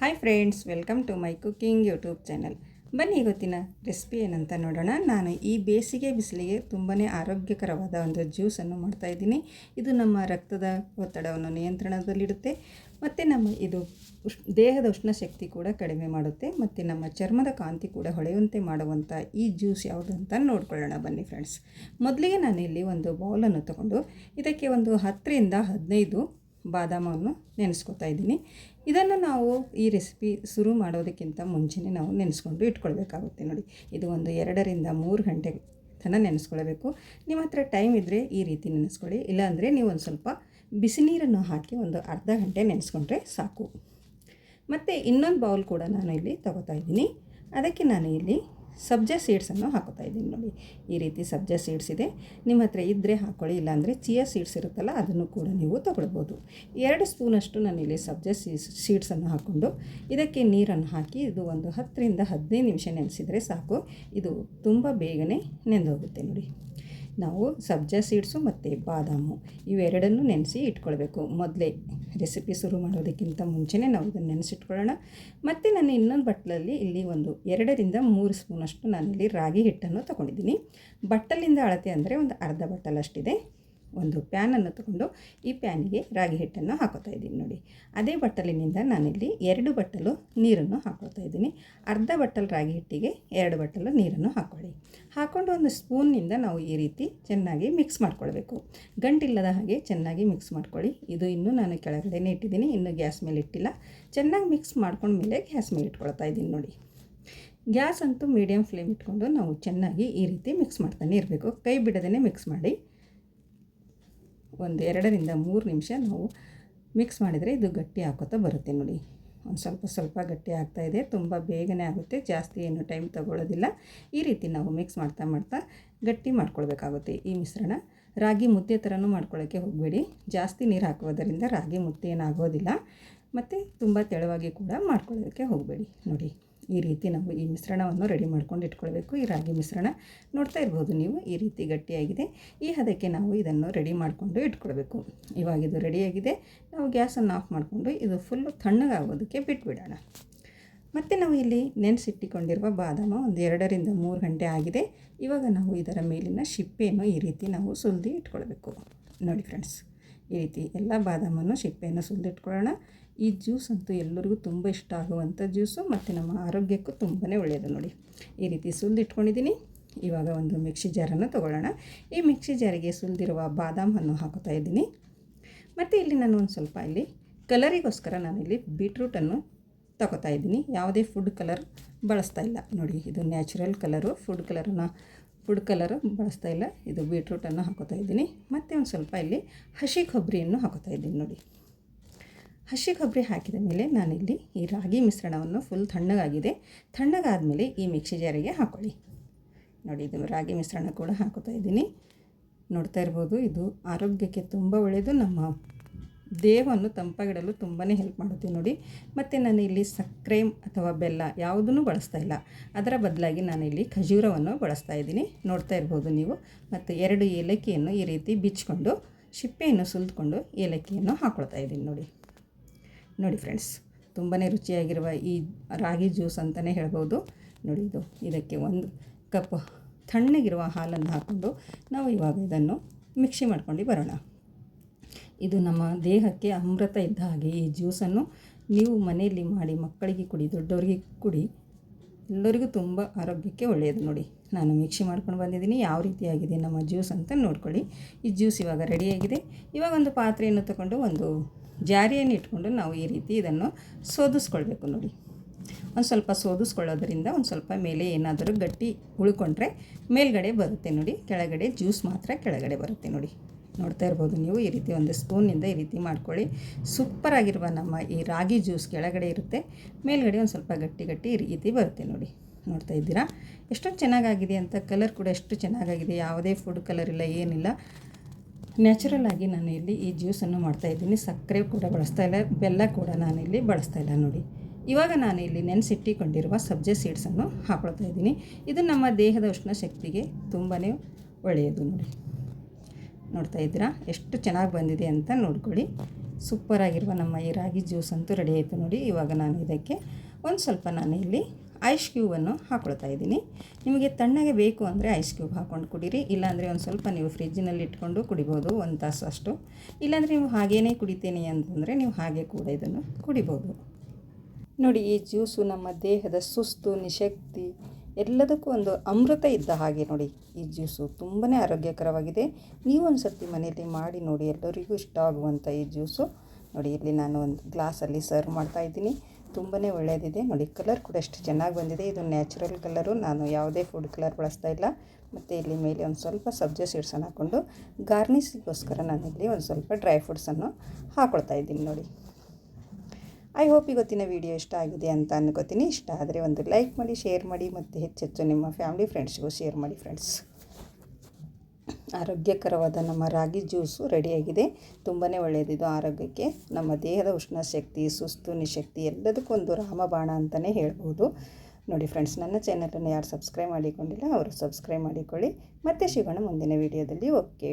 Hi friends, welcome to my cooking YouTube channel. ಬನ್ನಿ ಇವತ್ತಿನ recipe ಏನಂತ ನೋಡೋಣ. ನಾನು ಈ ಬೇಸಿಗೆ ಬಿಸಿಲಿಗೆ ತುಂಬಾ ಆರೋಗ್ಯಕರವಾದ ಒಂದು ಜ್ಯೂಸನ್ನು ಮಾಡ್ತಾಯಿದ್ದೀನಿ. ಇದು ನಮ್ಮ ರಕ್ತದ ಒತ್ತಡವನ್ನು ನಿಯಂತ್ರಣದಲ್ಲಿಡುತ್ತೆ ಮತ್ತು ಇದು ದೇಹದ ಉಷ್ಣಶಕ್ತಿ ಕೂಡ ಕಡಿಮೆ ಮಾಡುತ್ತೆ ಮತ್ತು ನಮ್ಮ ಚರ್ಮದ ಕಾಂತಿ ಕೂಡ ಹೊಳೆಯುವಂತೆ ಮಾಡುವಂಥ ಈ ಜ್ಯೂಸ್ ಯಾವುದು ಅಂತ ನೋಡ್ಕೊಳ್ಳೋಣ ಬನ್ನಿ ಫ್ರೆಂಡ್ಸ್. ಮೊದಲಿಗೆ ನಾನಿಲ್ಲಿ ಒಂದು ಬೌಲನ್ನು ತಗೊಂಡು ಇದಕ್ಕೆ ಒಂದು 10ರಿಂದ 15 ಬಾದಾಮನ್ನು ನೆನೆಸ್ಕೊತಾ ಇದ್ದೀನಿ. ಇದನ್ನು ನಾವು ಈ ರೆಸಿಪಿ ಶುರು ಮಾಡೋದಕ್ಕಿಂತ ಮುಂಚೆನೇ ನಾವು ನೆನೆಸ್ಕೊಂಡು ಇಟ್ಕೊಳ್ಬೇಕಾಗುತ್ತೆ. ನೋಡಿ, ಇದು ಒಂದು 2ರಿಂದ 3 ಗಂಟೆ ತನಕ ನೆನೆಸ್ಕೊಳ್ಬೇಕು. ನಿಮ್ಮ ಹತ್ರ ಟೈಮ್ ಇದ್ದರೆ ಈ ರೀತಿ ನೆನೆಸ್ಕೊಳ್ಳಿ, ಇಲ್ಲಾಂದರೆ ನೀವು ಒಂದು ಸ್ವಲ್ಪ ಬಿಸಿ ನೀರನ್ನು ಹಾಕಿ ಒಂದು ಅರ್ಧ ಗಂಟೆ ನೆನೆಸ್ಕೊಂಡ್ರೆ ಸಾಕು. ಮತ್ತು ಇನ್ನೊಂದು ಬೌಲ್ ಕೂಡ ನಾನು ಇಲ್ಲಿ ತಗೋತಾ ಇದ್ದೀನಿ. ಅದಕ್ಕೆ ನಾನು ಇಲ್ಲಿ ಸಬ್ಜಾ ಸೀಡ್ಸನ್ನು ಹಾಕೋತಾ ಇದ್ದೀನಿ. ನೋಡಿ, ಈ ರೀತಿ ಸಬ್ಜಾ ಸೀಡ್ಸ್ ಇದೆ. ನಿಮ್ಮ ಹತ್ರ ಇದ್ದರೆ ಹಾಕ್ಕೊಳ್ಳಿ, ಇಲ್ಲಾಂದರೆ ಚಿಯಾ ಸೀಡ್ಸ್ ಇರುತ್ತಲ್ಲ ಅದನ್ನು ಕೂಡ ನೀವು ತೊಗೊಳ್ಬೋದು. 2 ಸ್ಪೂನಷ್ಟು ನಾನಿಲ್ಲಿ ಸಬ್ಜಾ ಸೀಡ್ಸನ್ನು ಹಾಕ್ಕೊಂಡು ಇದಕ್ಕೆ ನೀರನ್ನು ಹಾಕಿ ಇದು ಒಂದು 10ರಿಂದ 15 ನಿಮಿಷ ನೆನೆಸಿದರೆ ಸಾಕು. ಇದು ತುಂಬ ಬೇಗನೆ ನೆಂದೋಗುತ್ತೆ. ನೋಡಿ, ನಾವು ಸಬ್ಜಾ ಸೀಡ್ಸು ಮತ್ತು ಬಾದಾಮು ಇವೆರಡನ್ನು ನೆನೆಸಿ ಇಟ್ಕೊಳ್ಬೇಕು. ಮೊದಲೇ ರೆಸಿಪಿ ಶುರು ಮಾಡೋದಕ್ಕಿಂತ ಮುಂಚೆನೇ ನಾವು ಇದನ್ನು ನೆನೆಸಿಟ್ಕೊಳ್ಳೋಣ. ಮತ್ತು ನಾನು ಇನ್ನೊಂದು ಬಟ್ಟಲಲ್ಲಿ ಇಲ್ಲಿ ಒಂದು 2ರಿಂದ 3 ಸ್ಪೂನಷ್ಟು ನಾನಿಲ್ಲಿ ರಾಗಿ ಹಿಟ್ಟನ್ನು ತೊಗೊಂಡಿದ್ದೀನಿ. ಬಟ್ಟಲಿಂದ ಅಳತೆ ಅಂದರೆ ಒಂದು ಅರ್ಧ ಬಟ್ಟಲಷ್ಟಿದೆ. ಒಂದು ಪ್ಯಾನನ್ನು ತಗೊಂಡು ಈ ಪ್ಯಾನಿಗೆ ರಾಗಿ ಹಿಟ್ಟನ್ನು ಹಾಕೋತಾ ಇದ್ದೀನಿ. ನೋಡಿ, ಅದೇ ಬಟ್ಟಲಿನಿಂದ ನಾನಿಲ್ಲಿ 2 ಬಟ್ಟಲು ನೀರನ್ನು ಹಾಕ್ಕೊಳ್ತಾ ಇದ್ದೀನಿ. ಅರ್ಧ ಬಟ್ಟಲು ರಾಗಿ ಹಿಟ್ಟಿಗೆ 2 ಬಟ್ಟಲು ನೀರನ್ನು ಹಾಕ್ಕೊಂಡು ಒಂದು ಸ್ಪೂನ್ನಿಂದ ನಾವು ಈ ರೀತಿ ಚೆನ್ನಾಗಿ ಮಿಕ್ಸ್ ಮಾಡ್ಕೊಳ್ಬೇಕು. ಗಂಟಿಲ್ಲದ ಹಾಗೆ ಚೆನ್ನಾಗಿ ಮಿಕ್ಸ್ ಮಾಡ್ಕೊಳ್ಳಿ. ಇದು ಇನ್ನೂ ನಾನು ಕೆಳಗಡೆನೇ ಇಟ್ಟಿದ್ದೀನಿ, ಇನ್ನೂ ಗ್ಯಾಸ್ ಮೇಲೆ ಇಟ್ಟಿಲ್ಲ. ಚೆನ್ನಾಗಿ ಮಿಕ್ಸ್ ಮಾಡ್ಕೊಂಡ್ಮೇಲೆ ಗ್ಯಾಸ್ ಮೇಲೆ ಇಟ್ಕೊಳ್ತಾ ಇದ್ದೀನಿ. ನೋಡಿ, ಗ್ಯಾಸ್ ಅಂತೂ ಮೀಡಿಯಮ್ ಫ್ಲೇಮ್ ಇಟ್ಕೊಂಡು ನಾವು ಚೆನ್ನಾಗಿ ಈ ರೀತಿ ಮಿಕ್ಸ್ ಮಾಡ್ತಾನೆ ಇರಬೇಕು. ಕೈ ಬಿಡದೇ ಮಿಕ್ಸ್ ಮಾಡಿ ಒಂದು 2ರಿಂದ 3 ನಿಮಿಷ ನಾವು ಮಿಕ್ಸ್ ಮಾಡಿದರೆ ಇದು ಗಟ್ಟಿ ಹಾಕೋತಾ ಬರುತ್ತೆ. ನೋಡಿ, ಒಂದು ಸ್ವಲ್ಪ ಗಟ್ಟಿ ಆಗ್ತಾಯಿದೆ. ತುಂಬ ಬೇಗನೆ ಆಗುತ್ತೆ, ಜಾಸ್ತಿ ಏನು ಟೈಮ್ ತಗೊಳ್ಳೋದಿಲ್ಲ. ಈ ರೀತಿ ನಾವು ಮಿಕ್ಸ್ ಮಾಡ್ತಾ ಗಟ್ಟಿ ಮಾಡ್ಕೊಳ್ಬೇಕಾಗುತ್ತೆ ಈ ಮಿಶ್ರಣ. ರಾಗಿ ಮುದ್ದೆ ಥರನೂ ಮಾಡ್ಕೊಳ್ಳೋಕ್ಕೆ ಹೋಗಬೇಡಿ. ಜಾಸ್ತಿ ನೀರು ಹಾಕೋದರಿಂದ ರಾಗಿ ಮುದ್ದೆ ಏನಾಗೋದಿಲ್ಲ. ಮತ್ತು ತುಂಬ ತೆಳುವಾಗಿ ಕೂಡ ಮಾಡ್ಕೊಳ್ಳೋಕ್ಕೆ ಹೋಗಬೇಡಿ. ನೋಡಿ, ಈ ರೀತಿ ನಾವು ಈ ಮಿಶ್ರಣವನ್ನು ರೆಡಿ ಮಾಡ್ಕೊಂಡು ಇಟ್ಕೊಳ್ಬೇಕು. ಈ ರಾಗಿ ಮಿಶ್ರಣ ನೋಡ್ತಾ ಇರ್ಬೋದು ನೀವು, ಈ ರೀತಿ ಗಟ್ಟಿಯಾಗಿದೆ. ಈ ಹದಕ್ಕೆ ನಾವು ಇದನ್ನು ರೆಡಿ ಮಾಡಿಕೊಂಡು ಇಟ್ಕೊಳ್ಬೇಕು. ಇವಾಗ ಇದು ರೆಡಿಯಾಗಿದೆ. ನಾವು ಗ್ಯಾಸನ್ನು ಆಫ್ ಮಾಡಿಕೊಂಡು ಇದು ಫುಲ್ಲು ತಣ್ಣಗಾಗೋದಕ್ಕೆ ಬಿಟ್ಬಿಡೋಣ. ಮತ್ತು ನಾವು ಇಲ್ಲಿ ನೆನೆಸಿಟ್ಟಿಕೊಂಡಿರುವ ಬಾದಾಮ ಒಂದು 2ರಿಂದ 3 ಗಂಟೆ ಆಗಿದೆ. ಇವಾಗ ನಾವು ಇದರ ಮೇಲಿನ ಸಿಪ್ಪೆಯನ್ನು ಈ ರೀತಿ ನಾವು ಸುಲಿದು ಇಟ್ಕೊಳ್ಬೇಕು. ನೋಡಿ ಫ್ರೆಂಡ್ಸ್, ಈ ರೀತಿ ಎಲ್ಲ ಬಾದಾಮನ್ನು ಸಿಪ್ಪೆಯನ್ನು ಸುಲಿದು ಇಟ್ಕೊಳ್ಳೋಣ. ಈ ಜ್ಯೂಸ್ ಅಂತೂ ಎಲ್ಲರಿಗೂ ತುಂಬ ಇಷ್ಟ ಆಗುವಂಥ ಜ್ಯೂಸು ಮತ್ತು ನಮ್ಮ ಆರೋಗ್ಯಕ್ಕೂ ತುಂಬಾ ಒಳ್ಳೆಯದು. ನೋಡಿ, ಈ ರೀತಿ ಸುಲಿದು ಇಟ್ಕೊಂಡಿದ್ದೀನಿ. ಇವಾಗ ಒಂದು ಮಿಕ್ಸಿ ಜಾರನ್ನು ತೊಗೊಳ್ಳೋಣ. ಈ ಮಿಕ್ಸಿ ಜಾರಿಗೆ ಸುಲಿದಿರುವ ಬಾದಾಮನ್ನು ಹಾಕೋತಾ ಇದ್ದೀನಿ. ಮತ್ತು ಇಲ್ಲಿ ನಾನು ಒಂದು ಸ್ವಲ್ಪ ಇಲ್ಲಿ ಕಲರಿಗೋಸ್ಕರ ನಾನಿಲ್ಲಿ ಬೀಟ್ರೂಟನ್ನು ತಗೋತಾ ಇದ್ದೀನಿ. ಯಾವುದೇ ಫುಡ್ ಕಲರ್ ಬಳಸ್ತಾ ಇಲ್ಲ. ನೋಡಿ, ಇದು ನ್ಯಾಚುರಲ್ ಕಲರು, ಫುಡ್ ಕಲರು ಬಳಸ್ತಾ ಇಲ್ಲ. ಇದು ಬೀಟ್ರೂಟನ್ನು ಹಾಕೋತಾ ಇದ್ದೀನಿ. ಮತ್ತು ಒಂದು ಸ್ವಲ್ಪ ಇಲ್ಲಿ ಹಸಿ ಕೊಬ್ಬರಿಯನ್ನು ಹಾಕೋತಾ ಇದ್ದೀನಿ. ನೋಡಿ, ಹಸಿ ಕೊಬ್ಬರಿ ಹಾಕಿದ ಮೇಲೆ ನಾನಿಲ್ಲಿ ಈ ರಾಗಿ ಮಿಶ್ರಣವನ್ನು ಫುಲ್ ತಣ್ಣಗಾದ ಮೇಲೆ ಈ ಮಿಕ್ಸಿ ಜಾರಿಗೆ ಹಾಕ್ಕೊಳ್ಳಿ. ನೋಡಿ, ಇದು ರಾಗಿ ಮಿಶ್ರಣ ಕೂಡ ಹಾಕೋತಾ ಇದ್ದೀನಿ. ನೋಡ್ತಾ ಇರ್ಬೋದು, ಇದು ಆರೋಗ್ಯಕ್ಕೆ ತುಂಬ ಒಳ್ಳೆಯದು. ನಮ್ಮ ದೇಹವನ್ನು ತಂಪಾಗಿಡಲು ತುಂಬಾ ಹೆಲ್ಪ್ ಮಾಡುತ್ತೆ. ನೋಡಿ, ಮತ್ತು ನಾನು ಇಲ್ಲಿ ಸಕ್ಕರೆ ಅಥವಾ ಬೆಲ್ಲ ಯಾವುದನ್ನು ಬಳಸ್ತಾ ಇಲ್ಲ. ಅದರ ಬದಲಾಗಿ ನಾನಿಲ್ಲಿ ಖಜೂರವನ್ನು ಬಳಸ್ತಾ ಇದ್ದೀನಿ. ನೋಡ್ತಾ ಇರ್ಬೋದು ನೀವು. ಮತ್ತು 2 ಏಲಕ್ಕಿಯನ್ನು ಈ ರೀತಿ ಬಿಚ್ಕೊಂಡು ಸಿಪ್ಪೆಯನ್ನು ಸುಲಿದುಕೊಂಡು ಏಲಕ್ಕಿಯನ್ನು ಹಾಕ್ಕೊಳ್ತಾ ಇದ್ದೀನಿ. ನೋಡಿ ಫ್ರೆಂಡ್ಸ್, ತುಂಬಾ ರುಚಿಯಾಗಿರುವ ಈ ರಾಗಿ ಜ್ಯೂಸ್ ಅಂತಲೇ ಹೇಳ್ಬೋದು. ನೋಡಿ, ಇದಕ್ಕೆ 1 ಕಪ್ ತಣ್ಣಗಿರುವ ಹಾಲನ್ನು ಹಾಕ್ಕೊಂಡು ನಾವು ಇವಾಗ ಇದನ್ನು ಮಿಕ್ಸಿ ಮಾಡ್ಕೊಂಡು ಬರೋಣ. ಇದು ನಮ್ಮ ದೇಹಕ್ಕೆ ಅಮೃತ ಇದ್ದ ಹಾಗೆ. ಈ ಜ್ಯೂಸನ್ನು ನೀವು ಮನೆಯಲ್ಲಿ ಮಾಡಿ ಮಕ್ಕಳಿಗೆ ಕುಡಿ, ದೊಡ್ಡವರಿಗೆ ಕುಡಿ, ಎಲ್ಲರಿಗೂ ತುಂಬ ಆರೋಗ್ಯಕ್ಕೆ ಒಳ್ಳೆಯದು. ನೋಡಿ, ನಾನು ಮಿಕ್ಸಿ ಮಾಡ್ಕೊಂಡು ಬಂದಿದ್ದೀನಿ. ಯಾವ ರೀತಿಯಾಗಿದೆ ನಮ್ಮ ಜ್ಯೂಸ್ ಅಂತ ನೋಡ್ಕೊಳ್ಳಿ. ಈ ಜ್ಯೂಸ್ ಇವಾಗ ರೆಡಿಯಾಗಿದೆ. ಇವಾಗ ಒಂದು ಪಾತ್ರೆಯನ್ನು ತಗೊಂಡು ಒಂದು ಜಾರಿಯನ್ನು ಇಟ್ಕೊಂಡು ನಾವು ಈ ರೀತಿ ಇದನ್ನು ಸೋದಿಸ್ಕೊಳ್ಬೇಕು. ನೋಡಿ, ಒಂದು ಸ್ವಲ್ಪ ಸೋದಿಸ್ಕೊಳ್ಳೋದ್ರಿಂದ ಒಂದು ಸ್ವಲ್ಪ ಮೇಲೆ ಏನಾದರೂ ಗಟ್ಟಿ ಉಳ್ಕೊಂಡ್ರೆ ಮೇಲ್ಗಡೆ ಬರುತ್ತೆ. ನೋಡಿ, ಕೆಳಗಡೆ ಜ್ಯೂಸ್ ಮಾತ್ರ ಕೆಳಗಡೆ ಬರುತ್ತೆ. ನೋಡ್ತಾ ಇರ್ಬೋದು ನೀವು. ಈ ರೀತಿ ಒಂದು ಸ್ಪೂನಿಂದ ಈ ರೀತಿ ಮಾಡ್ಕೊಳ್ಳಿ. ಸೂಪರಾಗಿರುವ ನಮ್ಮ ಈ ರಾಗಿ ಜ್ಯೂಸ್ ಕೆಳಗಡೆ ಇರುತ್ತೆ, ಮೇಲ್ಗಡೆ ಒಂದು ಸ್ವಲ್ಪ ಗಟ್ಟಿ ಈ ರೀತಿ ಬರುತ್ತೆ. ನೋಡ್ತಾ ಇದ್ದೀರಾ ಎಷ್ಟೊಂದು ಚೆನ್ನಾಗಾಗಿದೆ ಅಂತ. ಕಲರ್ ಕೂಡ ಎಷ್ಟು ಚೆನ್ನಾಗಾಗಿದೆ. ಯಾವುದೇ ಫುಡ್ ಕಲರ್ ಇಲ್ಲ, ಏನಿಲ್ಲ. ನ್ಯಾಚುರಲ್ ಆಗಿ ನಾನು ಇಲ್ಲಿ ಈ ಜ್ಯೂಸನ್ನು ಮಾಡ್ತಾಯಿದ್ದೀನಿ. ಸಕ್ಕರೆ ಕೂಡ ಬಳಸ್ತಾ ಇಲ್ಲ, ಬೆಲ್ಲ ಕೂಡ ನಾನಿಲ್ಲಿ ಬಳಸ್ತಾ ಇಲ್ಲ. ನೋಡಿ, ಇವಾಗ ನಾನು ಇಲ್ಲಿ ನೆನೆಸಿಟ್ಟಿಕೊಂಡಿರುವ ಸಬ್ಜಾ ಸೀಡ್ಸನ್ನು ಹಾಕ್ಕೊಳ್ತಾ ಇದ್ದೀನಿ. ಇದು ನಮ್ಮ ದೇಹದ ಉಷ್ಣಶಕ್ತಿಗೆ ತುಂಬಾ ಒಳ್ಳೆಯದು. ನೋಡ್ತಾ ಇದ್ದೀರಾ ಎಷ್ಟು ಚೆನ್ನಾಗಿ ಬಂದಿದೆ ಅಂತ ನೋಡ್ಕೊಳ್ಳಿ. ಸೂಪರಾಗಿರುವ ನಮ್ಮ ಈ ರಾಗಿ ಜ್ಯೂಸ್ ಅಂತೂ ರೆಡಿ ಆಯಿತು ನೋಡಿ. ಇವಾಗ ನಾನು ಇದಕ್ಕೆ ಒಂದು ಸ್ವಲ್ಪ ನಾನು ಇಲ್ಲಿ ಐಸ್ ಕ್ಯೂಬನ್ನು ಹಾಕ್ಕೊಳ್ತಾ ಇದ್ದೀನಿ. ನಿಮಗೆ ತಣ್ಣಗೆ ಬೇಕು ಅಂದರೆ ಐಸ್ ಕ್ಯೂಬ್ ಹಾಕ್ಕೊಂಡು ಕುಡೀರಿ, ಇಲ್ಲಾಂದರೆ ಒಂದು ಸ್ವಲ್ಪ ನೀವು ಫ್ರಿಜ್ಜಿನಲ್ಲಿ ಇಟ್ಕೊಂಡು ಕುಡಿಬೋದು 1 ತಾಸು ಅಷ್ಟು. ಇಲ್ಲಾಂದರೆ ನೀವು ಹಾಗೇ ಕುಡಿತೀನಿ ಅಂತಂದರೆ ನೀವು ಹಾಗೆ ಕೂಡ ಇದನ್ನು ಕುಡಿಬೋದು. ನೋಡಿ, ಈ ಜ್ಯೂಸು ನಮ್ಮ ದೇಹದ ಸುಸ್ತು, ನಿಶಕ್ತಿ ಎಲ್ಲದಕ್ಕೂ ಒಂದು ಅಮೃತ ಇದ್ದ ಹಾಗೆ ನೋಡಿ. ಈ ಜ್ಯೂಸು ತುಂಬಾ ಆರೋಗ್ಯಕರವಾಗಿದೆ. ನೀವು ಒಂದು ಸರ್ತಿ ಮನೆಯಲ್ಲಿ ಮಾಡಿ ನೋಡಿ, ಎಲ್ಲರಿಗೂ ಇಷ್ಟ ಆಗುವಂಥ ಈ ಜ್ಯೂಸು. ನೋಡಿ, ಇಲ್ಲಿ ನಾನು ಒಂದು ಗ್ಲಾಸಲ್ಲಿ ಸರ್ವ್ ಮಾಡ್ತಾಯಿದ್ದೀನಿ. ತುಂಬಾ ಒಳ್ಳೆಯದಿದೆ ನೋಡಿ. ಕಲರ್ ಕೂಡ ಎಷ್ಟು ಚೆನ್ನಾಗಿ ಬಂದಿದೆ. ಇದು ನ್ಯಾಚುರಲ್ ಕಲರು, ನಾನು ಯಾವುದೇ ಫುಡ್ ಕಲರ್ ಬಳಸ್ತಾ ಇಲ್ಲ. ಮತ್ತು ಇಲ್ಲಿ ಮೇಲೆ ಒಂದು ಸ್ವಲ್ಪ ಸಬ್ಜಾ ಸೀಡ್ಸನ್ನು ಹಾಕ್ಕೊಂಡು ಗಾರ್ನಿಷಿಗೋಸ್ಕರ ನಾನಿಲ್ಲಿ ಒಂದು ಸ್ವಲ್ಪ ಡ್ರೈ ಫ್ರೂಟ್ಸನ್ನು ಹಾಕ್ಕೊಳ್ತಾ ಇದ್ದೀನಿ ನೋಡಿ. ಐ ಹೋಪ್ ಇವತ್ತಿನ ವಿಡಿಯೋ ಇಷ್ಟ ಆಗಿದೆ ಅಂತ ಅನ್ಕೋತೀನಿ. ಇಷ್ಟ ಆದರೆ ಒಂದು ಲೈಕ್ ಮಾಡಿ, ಶೇರ್ ಮಾಡಿ, ಮತ್ತು ಹೆಚ್ಚೆಚ್ಚು ನಿಮ್ಮ ಫ್ಯಾಮಿಲಿ ಫ್ರೆಂಡ್ಸ್ಗೂ ಶೇರ್ ಮಾಡಿ ಫ್ರೆಂಡ್ಸ್. ಆರೋಗ್ಯಕರವಾದ ನಮ್ಮ ರಾಗಿ ಜ್ಯೂಸು ರೆಡಿಯಾಗಿದೆ. ತುಂಬಾ ಒಳ್ಳೆಯದಿದು ಆರೋಗ್ಯಕ್ಕೆ. ನಮ್ಮ ದೇಹದ ಉಷ್ಣಶಕ್ತಿ, ಸುಸ್ತು, ನಿಶಕ್ತಿ ಎಲ್ಲದಕ್ಕೂ ಒಂದು ರಾಮಬಾಣ ಅಂತಲೇ ಹೇಳ್ಬೋದು ನೋಡಿ ಫ್ರೆಂಡ್ಸ್. ನನ್ನ ಚಾನಲನ್ನು ಯಾರು ಸಬ್ಸ್ಕ್ರೈಬ್ ಮಾಡಿಕೊಂಡಿಲ್ಲ ಅವರು ಸಬ್ಸ್ಕ್ರೈಬ್ ಮಾಡಿಕೊಳ್ಳಿ. ಮತ್ತೆ ಸಿಗೋಣ ಮುಂದಿನ ವಿಡಿಯೋದಲ್ಲಿ. ಓಕೆ.